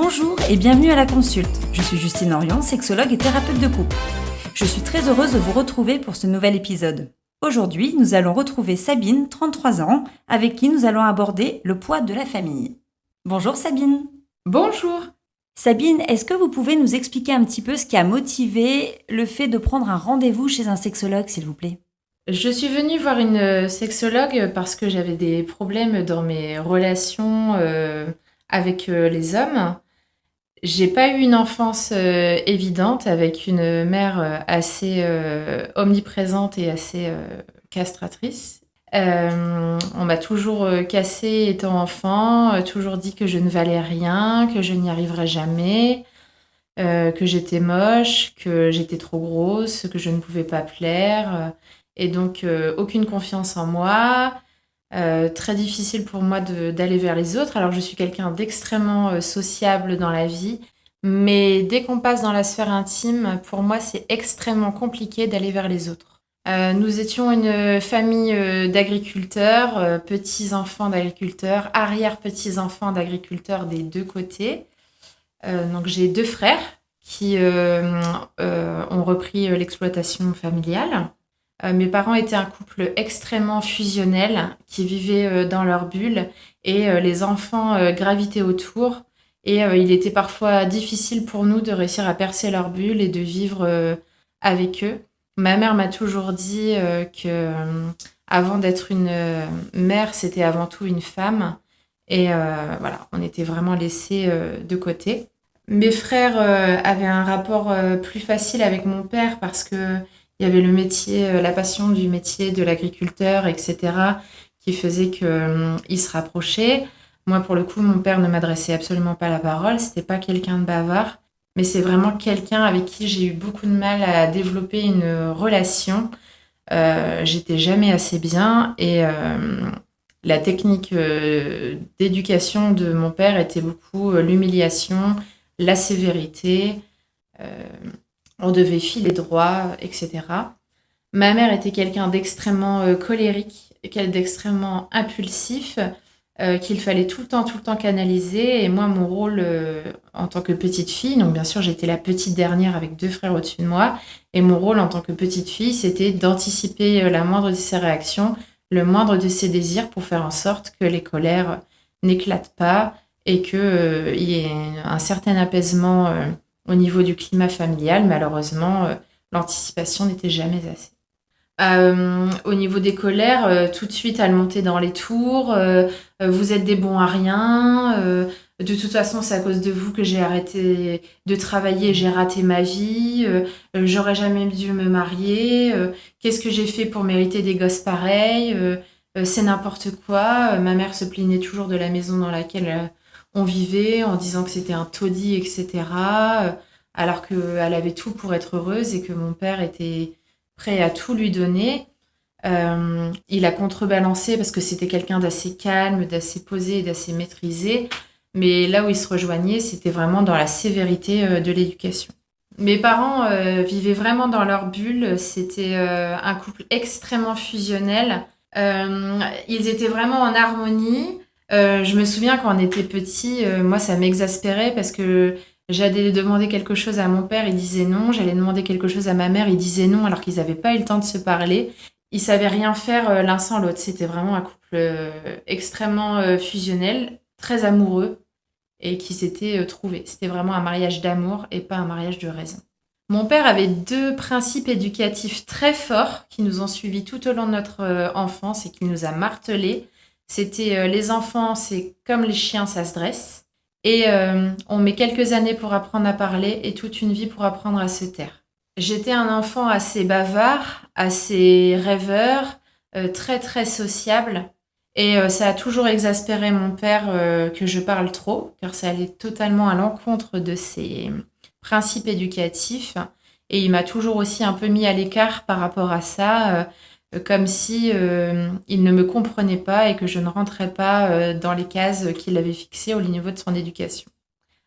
Bonjour et bienvenue à la consulte. Je suis Justine Orion, sexologue et thérapeute de couple. Je suis très heureuse de vous retrouver pour ce nouvel épisode. Aujourd'hui, nous allons retrouver Sabine, 33 ans, avec qui nous allons aborder le poids de la famille. Bonjour Sabine. Bonjour. Sabine, est-ce que vous pouvez nous expliquer un petit peu ce qui a motivé le fait de prendre un rendez-vous chez un sexologue, s'il vous plaît ? Je suis venue voir une sexologue parce que j'avais des problèmes dans mes relations avec les hommes. J'ai pas eu une enfance évidente avec une mère assez omniprésente et assez castratrice. On m'a toujours cassée étant enfant, toujours dit que je ne valais rien, que je n'y arriverais jamais, que j'étais moche, que j'étais trop grosse, que je ne pouvais pas plaire. Et donc, aucune confiance en moi. Très difficile pour moi d'aller vers les autres. Alors, je suis quelqu'un d'extrêmement sociable dans la vie. Mais dès qu'on passe dans la sphère intime, pour moi, c'est extrêmement compliqué d'aller vers les autres. Nous étions une famille d'agriculteurs, petits-enfants d'agriculteurs, arrière-petits-enfants d'agriculteurs des deux côtés. Donc, j'ai deux frères qui ont repris l'exploitation familiale. Mes parents étaient un couple extrêmement fusionnel qui vivait dans leur bulle et les enfants gravitaient autour. Et il était parfois difficile pour nous de réussir à percer leur bulle et de vivre avec eux. Ma mère m'a toujours dit que avant d'être une mère, c'était avant tout une femme. Et voilà, on était vraiment laissés de côté. Mes frères avaient un rapport plus facile avec mon père parce que il y avait le métier, la passion du métier de l'agriculteur, etc., qui faisait qu'ils se rapprochaient. Moi, pour le coup, mon père ne m'adressait absolument pas la parole. C'était pas quelqu'un de bavard, mais c'est vraiment quelqu'un avec qui j'ai eu beaucoup de mal à développer une relation. J'étais jamais assez bien et la technique d'éducation de mon père était beaucoup l'humiliation, la sévérité. On devait filer droit, etc. Ma mère était quelqu'un d'extrêmement colérique, d'extrêmement impulsif, qu'il fallait tout le temps canaliser. Et moi, mon rôle en tant que petite fille, donc bien sûr, j'étais la petite dernière avec deux frères au-dessus de moi. Et mon rôle en tant que petite fille, c'était d'anticiper la moindre de ses réactions, le moindre de ses désirs pour faire en sorte que les colères n'éclatent pas et qu'il y ait un certain apaisement au niveau du climat familial. Malheureusement, l'anticipation n'était jamais assez. Au niveau des colères, tout de suite, elle montait dans les tours. Vous êtes des bons à rien. De toute façon, c'est à cause de vous que j'ai arrêté de travailler, j'ai raté ma vie. J'aurais jamais dû me marier. Qu'est-ce que j'ai fait pour mériter des gosses pareils? C'est n'importe quoi. Ma mère se plaignait toujours de la maison dans laquelle on vivait en disant que c'était un taudis, etc. Alors qu'elle avait tout pour être heureuse et que mon père était prêt à tout lui donner. Il a contrebalancé parce que c'était quelqu'un d'assez calme, d'assez posé et d'assez maîtrisé. Mais là où ils se rejoignaient, c'était vraiment dans la sévérité de l'éducation. Mes parents vivaient vraiment dans leur bulle. C'était un couple extrêmement fusionnel. Ils étaient vraiment en harmonie. Je me souviens quand on était petits, moi ça m'exaspérait parce que j'allais demander quelque chose à mon père, il disait non. J'allais demander quelque chose à ma mère, il disait non, alors qu'ils n'avaient pas eu le temps de se parler. Ils savaient rien faire l'un sans l'autre. C'était vraiment un couple extrêmement fusionnel, très amoureux et qui s'était trouvé. C'était vraiment un mariage d'amour et pas un mariage de raison. Mon père avait deux principes éducatifs très forts qui nous ont suivis tout au long de notre enfance et qui nous a martelés. C'était les enfants, c'est comme les chiens, ça se dresse. Et on met quelques années pour apprendre à parler et toute une vie pour apprendre à se taire. J'étais un enfant assez bavard, assez rêveur, très très sociable. Et ça a toujours exaspéré mon père que je parle trop, car ça allait totalement à l'encontre de ses principes éducatifs. Et il m'a toujours aussi un peu mis à l'écart par rapport à ça, comme si il ne me comprenait pas et que je ne rentrais pas dans les cases qu'il avait fixées au niveau de son éducation.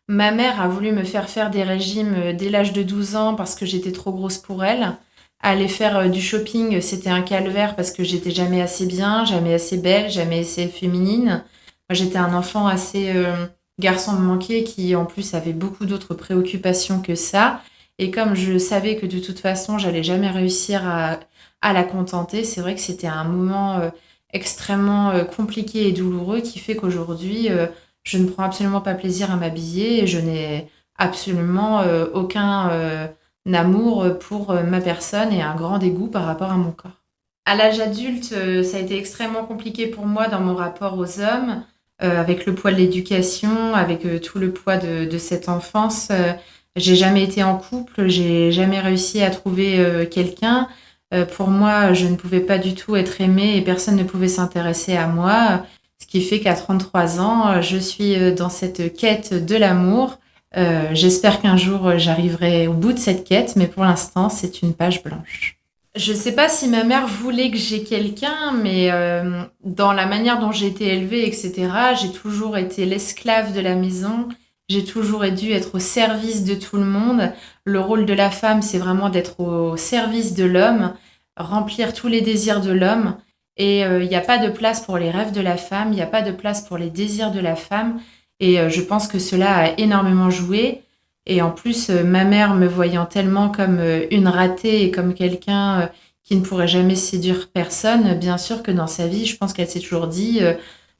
Ma mère a voulu me faire des régimes dès l'âge de 12 ans parce que j'étais trop grosse pour elle. Aller faire du shopping, c'était un calvaire parce que j'étais jamais assez bien, jamais assez belle, jamais assez féminine. Moi, j'étais un enfant assez garçon me manquait qui en plus avait beaucoup d'autres préoccupations que ça. Et comme je savais que de toute façon, j'allais jamais réussir à la contenter, c'est vrai que c'était un moment extrêmement compliqué et douloureux qui fait qu'aujourd'hui, je ne prends absolument pas plaisir à m'habiller et je n'ai absolument aucun amour pour ma personne et un grand dégoût par rapport à mon corps. À l'âge adulte, ça a été extrêmement compliqué pour moi dans mon rapport aux hommes, avec le poids de l'éducation, avec tout le poids de cette enfance. J'ai jamais été en couple, j'ai jamais réussi à trouver quelqu'un. Pour moi, je ne pouvais pas du tout être aimée et personne ne pouvait s'intéresser à moi. Ce qui fait qu'à 33 ans, je suis dans cette quête de l'amour. J'espère qu'un jour, j'arriverai au bout de cette quête, mais pour l'instant, c'est une page blanche. Je sais pas si ma mère voulait que j'ai quelqu'un, mais dans la manière dont j'ai été élevée, etc., j'ai toujours été l'esclave de la maison. J'ai toujours dû être au service de tout le monde. Le rôle de la femme, c'est vraiment d'être au service de l'homme, remplir tous les désirs de l'homme. Et il n'y a pas de place pour les rêves de la femme, il n'y a pas de place pour les désirs de la femme. Et je pense que cela a énormément joué. Et en plus, ma mère me voyant tellement comme une ratée et comme quelqu'un qui ne pourrait jamais séduire personne, bien sûr que dans sa vie, je pense qu'elle s'est toujours dit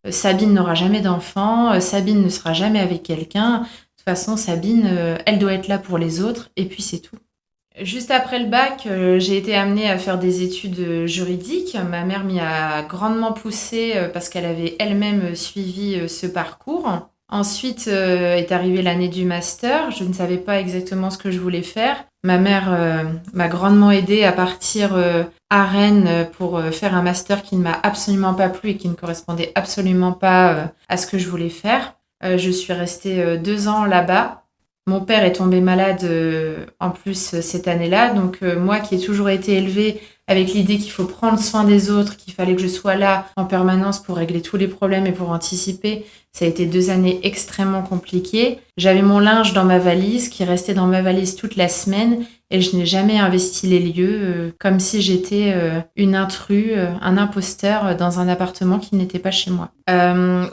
Sabine n'aura jamais d'enfant, Sabine ne sera jamais avec quelqu'un. De toute façon, Sabine, elle doit être là pour les autres, et puis c'est tout. Juste après le bac, j'ai été amenée à faire des études juridiques. Ma mère m'y a grandement poussée parce qu'elle avait elle-même suivi ce parcours. Ensuite est arrivée l'année du master. Je ne savais pas exactement ce que je voulais faire. Ma mère m'a grandement aidée à partir à Rennes pour faire un master qui ne m'a absolument pas plu et qui ne correspondait absolument pas à ce que je voulais faire. Je suis restée 2 ans là-bas. Mon père est tombé malade en plus cette année-là. Donc moi qui ai toujours été élevée avec l'idée qu'il faut prendre soin des autres, qu'il fallait que je sois là en permanence pour régler tous les problèmes et pour anticiper, ça a été 2 années extrêmement compliquées. J'avais mon linge dans ma valise qui restait dans ma valise toute la semaine et je n'ai jamais investi les lieux comme si j'étais une intrue, un imposteur dans un appartement qui n'était pas chez moi.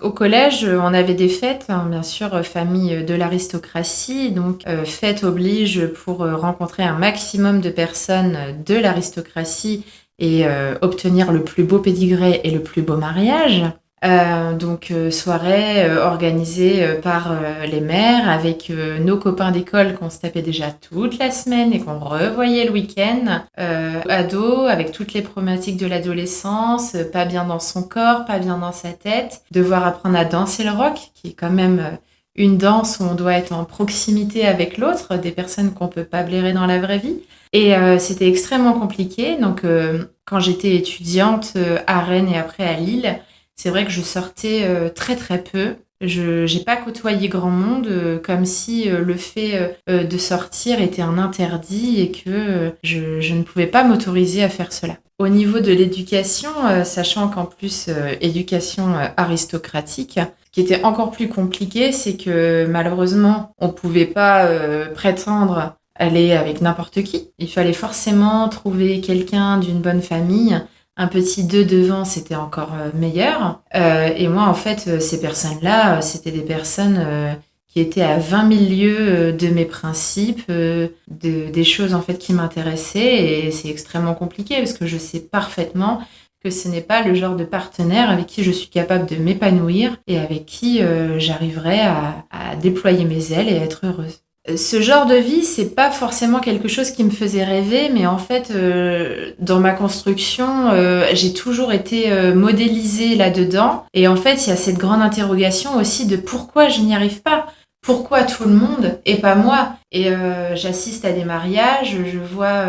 Au collège, on avait des fêtes, hein, bien sûr, famille de l'aristocratie. Donc, fête oblige pour rencontrer un maximum de personnes de l'aristocratie et obtenir le plus beau pédigré et le plus beau mariage. Donc soirée organisée par les mères avec nos copains d'école qu'on se tapait déjà toute la semaine et qu'on revoyait le week-end. Ado avec toutes les problématiques de l'adolescence, pas bien dans son corps, pas bien dans sa tête, devoir apprendre à danser le rock, qui est quand même une danse où on doit être en proximité avec l'autre, des personnes qu'on peut pas blairer dans la vraie vie. Et c'était extrêmement compliqué. Donc quand j'étais étudiante à Rennes et après à Lille, c'est vrai que je sortais très très peu. Je n'ai pas côtoyé grand monde, comme si le fait de sortir était un interdit et que je ne pouvais pas m'autoriser à faire cela. Au niveau de l'éducation, sachant qu'en plus, éducation aristocratique, ce qui était encore plus compliqué, c'est que malheureusement, on ne pouvait pas prétendre aller avec n'importe qui. Il fallait forcément trouver quelqu'un d'une bonne famille. Un petit 2 devant, c'était encore meilleur. Et moi, en fait, ces personnes-là, c'était des personnes qui étaient à 20 000 lieues de mes principes, des choses en fait qui m'intéressaient. Et c'est extrêmement compliqué parce que je sais parfaitement que ce n'est pas le genre de partenaire avec qui je suis capable de m'épanouir et avec qui j'arriverai à déployer mes ailes et à être heureuse. Ce genre de vie, c'est pas forcément quelque chose qui me faisait rêver, mais en fait, dans ma construction, j'ai toujours été modélisée là-dedans. Et en fait, il y a cette grande interrogation aussi de pourquoi je n'y arrive pas. Pourquoi tout le monde et pas moi? Et j'assiste à des mariages, je vois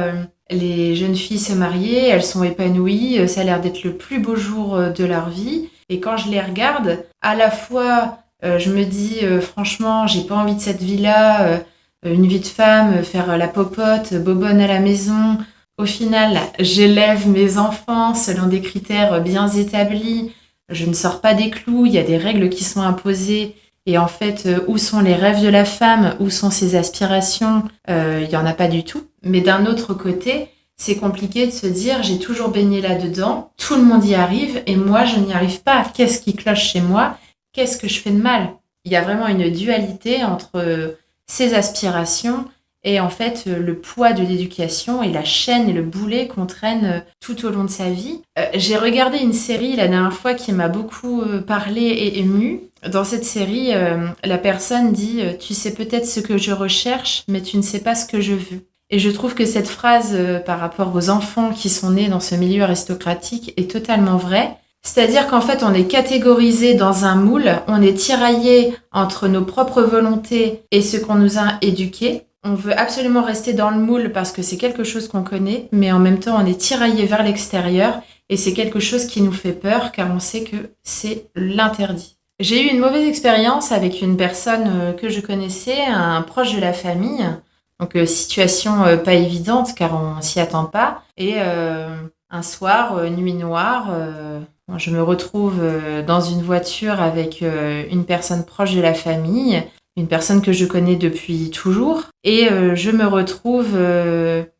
les jeunes filles se marier, elles sont épanouies, ça a l'air d'être le plus beau jour de leur vie. Et quand je les regarde, à la fois je me dis franchement, j'ai pas envie de cette vie-là, une vie de femme, faire la popote, bobonne à la maison. Au final, j'élève mes enfants selon des critères bien établis. Je ne sors pas des clous, il y a des règles qui sont imposées. Et en fait, où sont les rêves de la femme? Où sont ses aspirations? Il y en a pas du tout. Mais d'un autre côté, c'est compliqué de se dire, j'ai toujours baigné là-dedans, tout le monde y arrive et moi, je n'y arrive pas. Qu'est-ce qui cloche chez moi? Qu'est-ce que je fais de mal? Il y a vraiment une dualité entre ses aspirations et en fait le poids de l'éducation et la chaîne et le boulet qu'on traîne tout au long de sa vie. J'ai regardé une série la dernière fois qui m'a beaucoup parlé et émue. Dans cette série, la personne dit Tu sais peut-être ce que je recherche, mais tu ne sais pas ce que je veux. Et je trouve que cette phrase par rapport aux enfants qui sont nés dans ce milieu aristocratique est totalement vraie. C'est-à-dire qu'en fait, on est catégorisé dans un moule, on est tiraillé entre nos propres volontés et ce qu'on nous a éduqués. On veut absolument rester dans le moule parce que c'est quelque chose qu'on connaît, mais en même temps, on est tiraillé vers l'extérieur et c'est quelque chose qui nous fait peur car on sait que c'est l'interdit. J'ai eu une mauvaise expérience avec une personne que je connaissais, un proche de la famille. Donc, situation pas évidente car on s'y attend pas. Et un soir, nuit noire, je me retrouve dans une voiture avec une personne proche de la famille, une personne que je connais depuis toujours. Et je me retrouve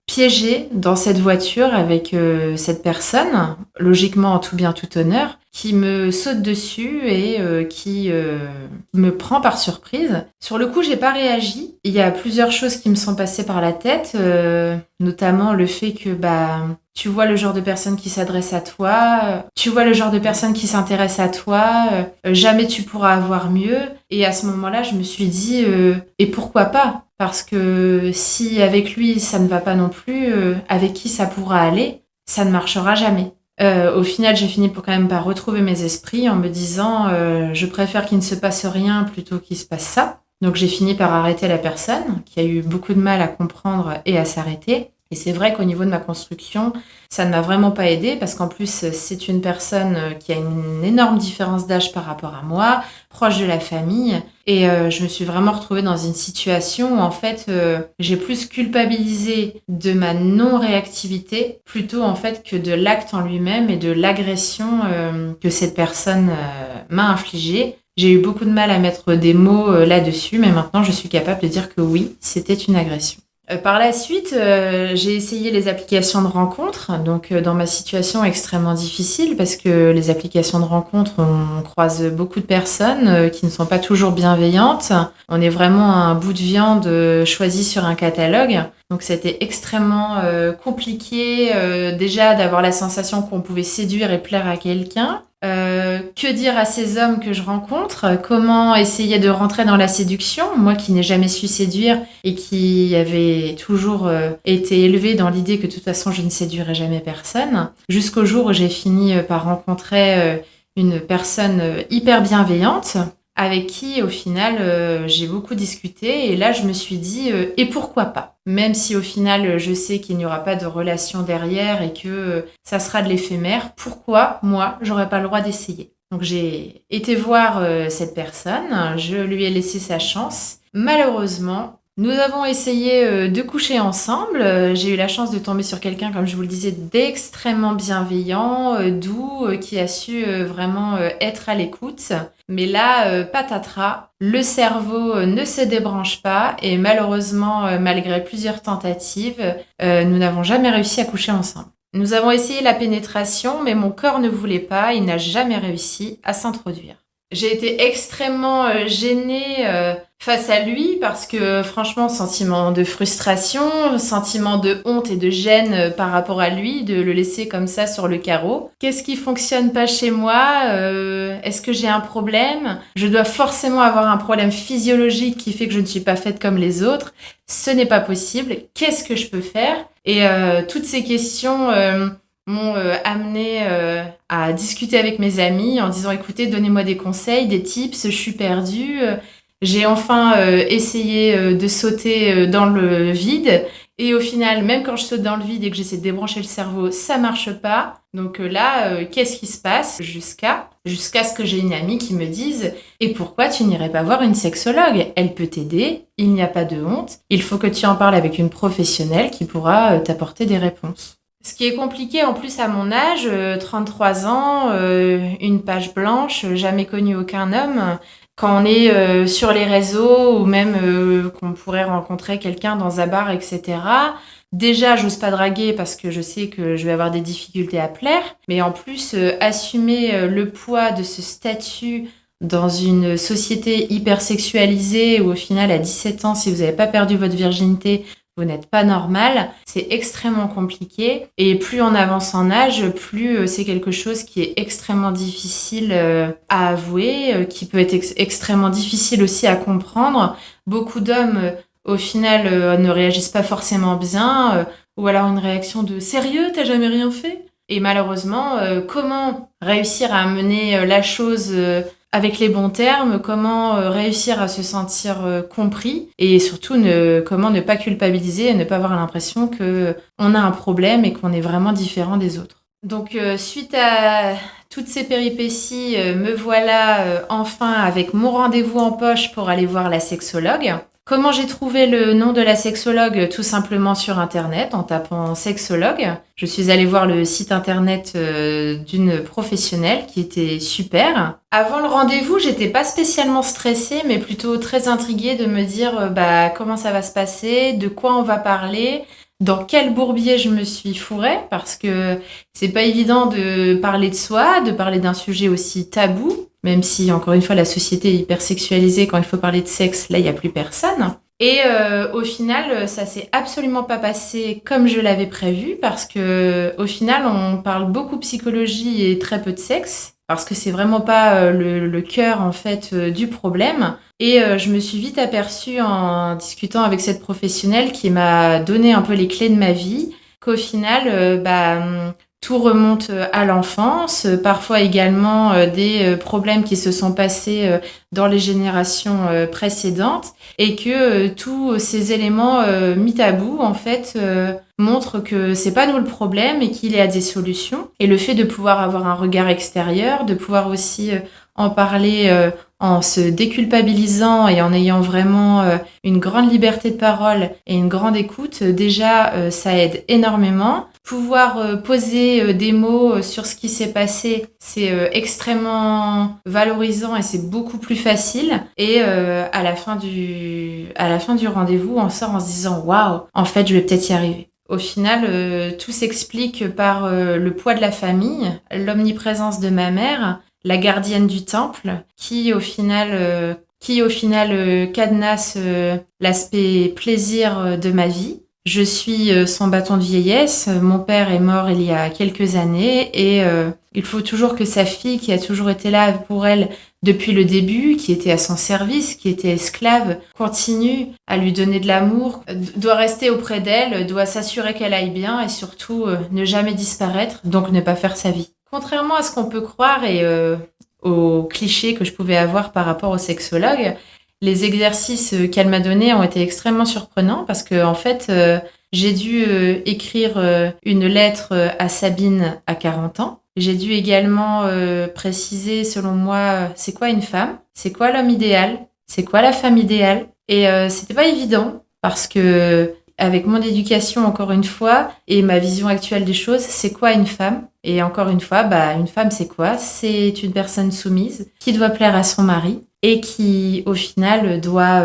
piégée dans cette voiture avec cette personne, logiquement en tout bien tout honneur, qui me saute dessus et qui me prend par surprise. Sur le coup, j'ai pas réagi. Il y a plusieurs choses qui me sont passées par la tête, notamment le fait que tu vois le genre de personne qui s'adresse à toi, tu vois le genre de personne qui s'intéresse à toi, jamais tu pourras avoir mieux. Et à ce moment-là, je me suis dit, et pourquoi pas? Parce que si avec lui ça ne va pas non plus, avec qui ça pourra aller, ça ne marchera jamais. Au final, j'ai fini pour quand même pas retrouver mes esprits en me disant je préfère qu'il ne se passe rien plutôt qu'il se passe ça. Donc j'ai fini par arrêter la personne qui a eu beaucoup de mal à comprendre et à s'arrêter. Et c'est vrai qu'au niveau de ma construction, ça ne m'a vraiment pas aidée parce qu'en plus, c'est une personne qui a une énorme différence d'âge par rapport à moi, proche de la famille. Et je me suis vraiment retrouvée dans une situation où en fait, j'ai plus culpabilisé de ma non-réactivité plutôt en fait que de l'acte en lui-même et de l'agression que cette personne m'a infligée. J'ai eu beaucoup de mal à mettre des mots là-dessus, mais maintenant je suis capable de dire que oui, c'était une agression. Par la suite, j'ai essayé les applications de rencontres, donc dans ma situation extrêmement difficile, parce que les applications de rencontres, on croise beaucoup de personnes qui ne sont pas toujours bienveillantes. On est vraiment un bout de viande choisi sur un catalogue. Donc c'était extrêmement compliqué déjà d'avoir la sensation qu'on pouvait séduire et plaire à quelqu'un. Que dire à ces hommes que je rencontre? Comment essayer de rentrer dans la séduction? Moi qui n'ai jamais su séduire et qui avait toujours été élevée dans l'idée que de toute façon je ne séduirais jamais personne. Jusqu'au jour où j'ai fini par rencontrer une personne hyper bienveillante avec qui, au final, j'ai beaucoup discuté. Et là, je me suis dit, et pourquoi pas? Même si, au final, je sais qu'il n'y aura pas de relation derrière et que ça sera de l'éphémère, pourquoi, moi, j'aurais pas le droit d'essayer? Donc, j'ai été voir cette personne. Je lui ai laissé sa chance. Malheureusement, nous avons essayé de coucher ensemble. J'ai eu la chance de tomber sur quelqu'un, comme je vous le disais, d'extrêmement bienveillant, doux, qui a su vraiment être à l'écoute. Mais là, patatras, le cerveau ne se débranche pas et malheureusement, malgré plusieurs tentatives, nous n'avons jamais réussi à coucher ensemble. Nous avons essayé la pénétration, mais mon corps ne voulait pas, il n'a jamais réussi à s'introduire. J'ai été extrêmement gênée face à lui parce que franchement, sentiment de frustration, sentiment de honte et de gêne par rapport à lui, de le laisser comme ça sur le carreau. Qu'est-ce qui fonctionne pas chez moi? Est-ce que j'ai un problème? Je dois forcément avoir un problème physiologique qui fait que je ne suis pas faite comme les autres. Ce n'est pas possible. Qu'est-ce que je peux faire? Et toutes ces questions m'ont amené à discuter avec mes amis en disant écoutez, donnez-moi des conseils, des tips, je suis perdue. J'ai enfin essayé de sauter dans le vide et au final, même quand je saute dans le vide et que j'essaie de débrancher le cerveau, ça marche pas. Donc là, qu'est-ce qui se passe jusqu'à ce que j'ai une amie qui me dise et pourquoi tu n'irais pas voir une sexologue? Elle peut t'aider, il n'y a pas de honte, il faut que tu en parles avec une professionnelle qui pourra t'apporter des réponses. Ce qui est compliqué en plus à mon âge, 33 ans, une page blanche, jamais connu aucun homme. Quand on est sur les réseaux ou même qu'on pourrait rencontrer quelqu'un dans un bar, etc. Déjà, j'ose pas draguer parce que je sais que je vais avoir des difficultés à plaire. Mais en plus, assumer le poids de ce statut dans une société hyper sexualisée où au final à 17 ans, si vous n'avez pas perdu votre virginité, vous n'êtes pas normal, c'est extrêmement compliqué. Et plus on avance en âge, plus c'est quelque chose qui est extrêmement difficile à avouer, qui peut être extrêmement difficile aussi à comprendre. Beaucoup d'hommes, au final, ne réagissent pas forcément bien, ou alors une réaction de « Sérieux, t'as jamais rien fait ?» Et malheureusement, comment réussir à mener la chose avec les bons termes, comment réussir à se sentir compris et surtout comment ne pas culpabiliser et ne pas avoir l'impression qu'on a un problème et qu'on est vraiment différent des autres. Donc suite à toutes ces péripéties, me voilà enfin avec mon rendez-vous en poche pour aller voir la sexologue. Comment j'ai trouvé le nom de la sexologue? Tout simplement sur Internet, en tapant sexologue. Je suis allée voir le site Internet d'une professionnelle qui était super. Avant le rendez-vous, j'étais pas spécialement stressée, mais plutôt très intriguée de me dire comment ça va se passer, de quoi on va parler, dans quel bourbier je me suis fourrée, parce que c'est pas évident de parler de soi, de parler d'un sujet aussi tabou, même si, encore une fois, la société est hyper sexualisée. Quand il faut parler de sexe, là, il n'y a plus personne. Et au final, ça s'est absolument pas passé comme je l'avais prévu, parce que au final, on parle beaucoup psychologie et très peu de sexe, parce que c'est vraiment pas le cœur, en fait, du problème. Et je me suis vite aperçue en discutant avec cette professionnelle qui m'a donné un peu les clés de ma vie, qu'au final, tout remonte à l'enfance, parfois également des problèmes qui se sont passés dans les générations précédentes, et que tous ces éléments mis à bout, en fait, montrent que c'est pas nous le problème et qu'il y a des solutions. Et le fait de pouvoir avoir un regard extérieur, de pouvoir aussi en parler en se déculpabilisant et en ayant vraiment une grande liberté de parole et une grande écoute, déjà ça aide énormément. Pouvoir poser des mots sur ce qui s'est passé, c'est extrêmement valorisant et c'est beaucoup plus facile. Et à la fin du rendez-vous, on sort en se disant « Waouh, en fait, je vais peut-être y arriver ». Au final, tout s'explique par le poids de la famille, l'omniprésence de ma mère, la gardienne du temple, qui au final cadenasse l'aspect plaisir de ma vie. Je suis son bâton de vieillesse. Mon père est mort il y a quelques années et il faut toujours que sa fille, qui a toujours été là pour elle depuis le début, qui était à son service, qui était esclave, continue à lui donner de l'amour, doit rester auprès d'elle, doit s'assurer qu'elle aille bien et surtout ne jamais disparaître, donc ne pas faire sa vie. Contrairement à ce qu'on peut croire et aux clichés que je pouvais avoir par rapport au sexologue, les exercices qu'elle m'a donnés ont été extrêmement surprenants parce que, en fait, j'ai dû écrire une lettre à Sabine à 40 ans. J'ai dû également préciser, selon moi, c'est quoi une femme, c'est quoi l'homme idéal, c'est quoi la femme idéale. Et c'était pas évident parce que, avec mon éducation, encore une fois, et ma vision actuelle des choses, c'est quoi une femme? Et encore une fois, une femme, c'est quoi? C'est une personne soumise qui doit plaire à son mari et qui, au final, doit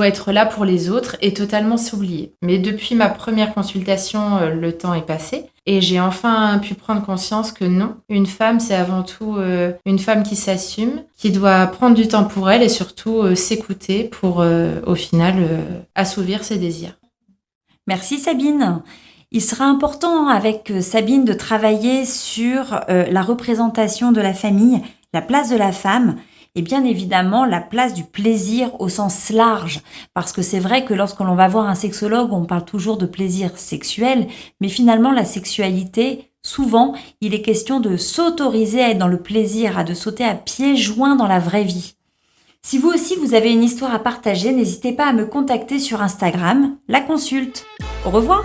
être là pour les autres et totalement s'oublier. Mais depuis ma première consultation, le temps est passé et j'ai enfin pu prendre conscience que non, une femme, c'est avant tout une femme qui s'assume, qui doit prendre du temps pour elle et surtout s'écouter pour, au final, assouvir ses désirs. Merci Sabine. Il sera important avec Sabine de travailler sur la représentation de la famille, la place de la femme et bien évidemment la place du plaisir au sens large. Parce que c'est vrai que lorsque l'on va voir un sexologue, on parle toujours de plaisir sexuel, mais finalement la sexualité, souvent, il est question de s'autoriser à être dans le plaisir, de sauter à pieds joints dans la vraie vie. Si vous aussi vous avez une histoire à partager, n'hésitez pas à me contacter sur Instagram, la consulte. Au revoir!